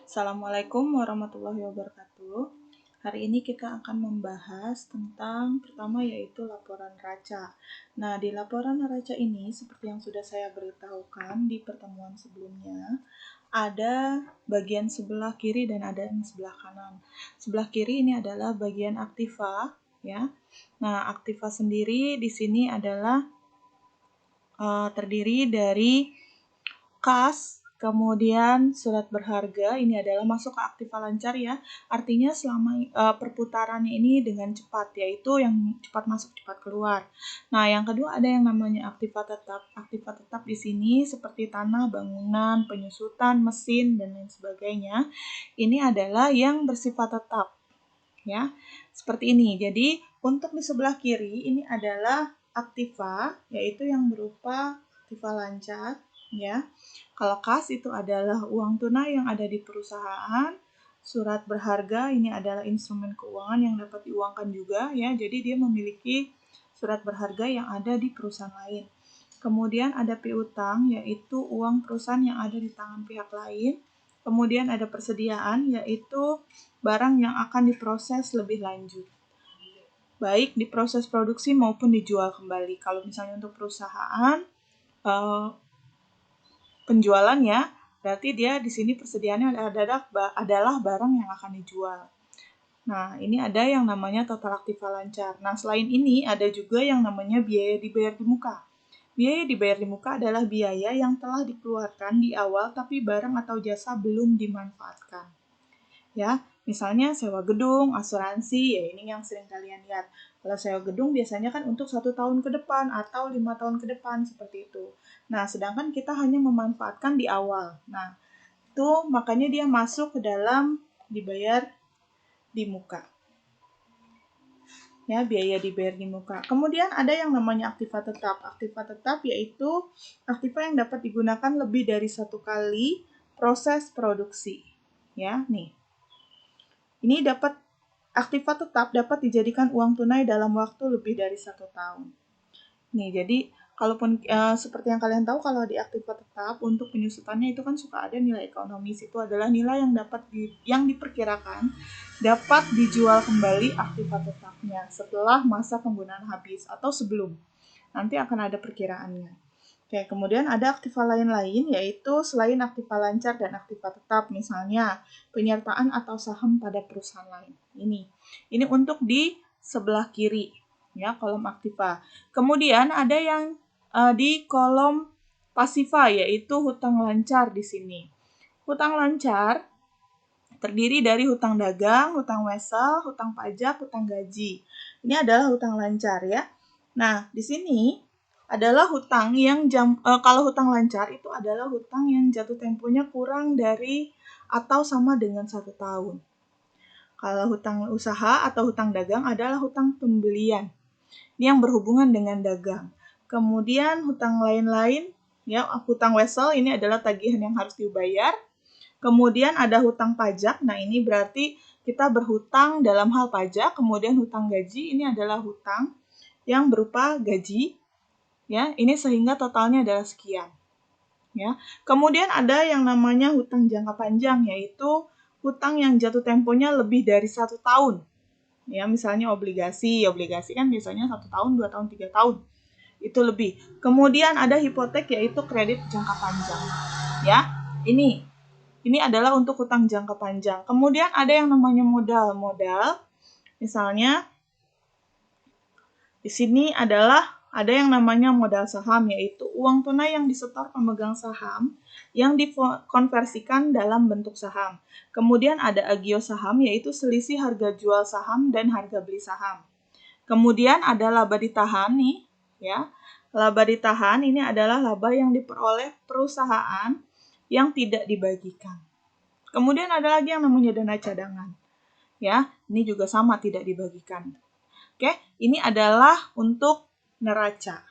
Assalamualaikum warahmatullahi wabarakatuh. Hari ini kita akan membahas tentang pertama yaitu laporan neraca. Nah, di laporan neraca ini seperti yang sudah saya beritahukan di pertemuan sebelumnya, ada bagian sebelah kiri dan ada yang sebelah kanan. Sebelah kiri ini adalah bagian aktiva, ya. Nah, aktiva sendiri di sini adalah terdiri dari kas, kemudian surat berharga, ini adalah masuk ke aktiva lancar ya. Artinya selama perputarannya ini dengan cepat, yaitu yang cepat masuk cepat keluar. Nah, yang kedua ada yang namanya aktiva tetap. Aktiva tetap di sini seperti tanah, bangunan, penyusutan, mesin, dan lain sebagainya. Ini adalah yang bersifat tetap. Ya, seperti ini. Jadi, untuk di sebelah kiri ini adalah aktiva, yaitu yang berupa aktiva lancar, ya. Kalau kas itu adalah uang tunai yang ada di perusahaan. Surat berharga ini adalah instrumen keuangan yang dapat diuangkan juga, ya. Jadi dia memiliki surat berharga yang ada di perusahaan lain. Kemudian ada piutang, yaitu uang perusahaan yang ada di tangan pihak lain. Kemudian ada persediaan, yaitu barang yang akan diproses lebih lanjut, baik di proses produksi maupun dijual kembali. Kalau misalnya untuk perusahaan, penjualannya berarti dia di sini persediaannya adalah barang yang akan dijual. Nah, ini ada yang namanya total aktiva lancar. Nah, selain ini ada juga yang namanya biaya dibayar di muka. Biaya dibayar di muka adalah biaya yang telah dikeluarkan di awal tapi barang atau jasa belum dimanfaatkan. Ya, misalnya sewa gedung, asuransi, ya ini yang sering kalian lihat. Kalau sewa gedung biasanya kan untuk 1 tahun ke depan atau 5 tahun ke depan, seperti itu. Nah, sedangkan kita hanya memanfaatkan di awal. Nah, itu makanya dia masuk ke dalam dibayar di muka. Ya, biaya dibayar di muka. Kemudian ada yang namanya aktiva tetap. Aktiva tetap yaitu aktiva yang dapat digunakan lebih dari 1 kali proses produksi. Ya, nih. Ini aktiva tetap dapat dijadikan uang tunai dalam waktu lebih dari 1 tahun. Nih, jadi kalaupun seperti yang kalian tahu, kalau di aktiva tetap untuk penyusutannya itu kan suka ada nilai ekonomis. Itu adalah nilai yang diperkirakan dapat dijual kembali aktiva tetapnya setelah masa penggunaan habis atau sebelum. Nanti akan ada perkiraannya. Oke, kemudian ada aktiva lain-lain, yaitu selain aktiva lancar dan aktiva tetap, misalnya penyertaan atau saham pada perusahaan lain. Ini untuk di sebelah kiri, ya, kolom aktiva. Kemudian ada yang di kolom pasiva, yaitu hutang lancar di sini. Hutang lancar terdiri dari hutang dagang, hutang wesel, hutang pajak, hutang gaji. Ini adalah hutang lancar, ya. Nah, di sini adalah hutang yang kalau hutang lancar itu adalah hutang yang jatuh temponya kurang dari atau sama dengan 1 tahun. Kalau hutang usaha atau hutang dagang adalah hutang pembelian yang berhubungan dengan dagang. Kemudian hutang lain-lain, ya, hutang wesel ini adalah tagihan yang harus dibayar. Kemudian ada hutang pajak. Nah, ini berarti kita berhutang dalam hal pajak. Kemudian hutang gaji ini adalah hutang yang berupa gaji, ya. Ini sehingga totalnya adalah sekian, ya. Kemudian ada yang namanya hutang jangka panjang, yaitu hutang yang jatuh temponya lebih dari 1 tahun. Ya, misalnya obligasi kan biasanya 1 tahun, 2 tahun, 3 tahun. Itu lebih. Kemudian ada hipotek, yaitu kredit jangka panjang. Ya, ini adalah untuk hutang jangka panjang. Kemudian ada yang namanya modal. Misalnya di sini ada yang namanya modal saham, yaitu uang tunai yang disetor pemegang saham yang dikonversikan dalam bentuk saham. Kemudian ada agio saham, yaitu selisih harga jual saham dan harga beli saham. Kemudian ada laba ditahan nih, ya. Laba ditahan ini adalah laba yang diperoleh perusahaan yang tidak dibagikan. Kemudian ada lagi yang namanya dana cadangan. Ya, ini juga sama, tidak dibagikan. Oke, ini adalah untuk neraca.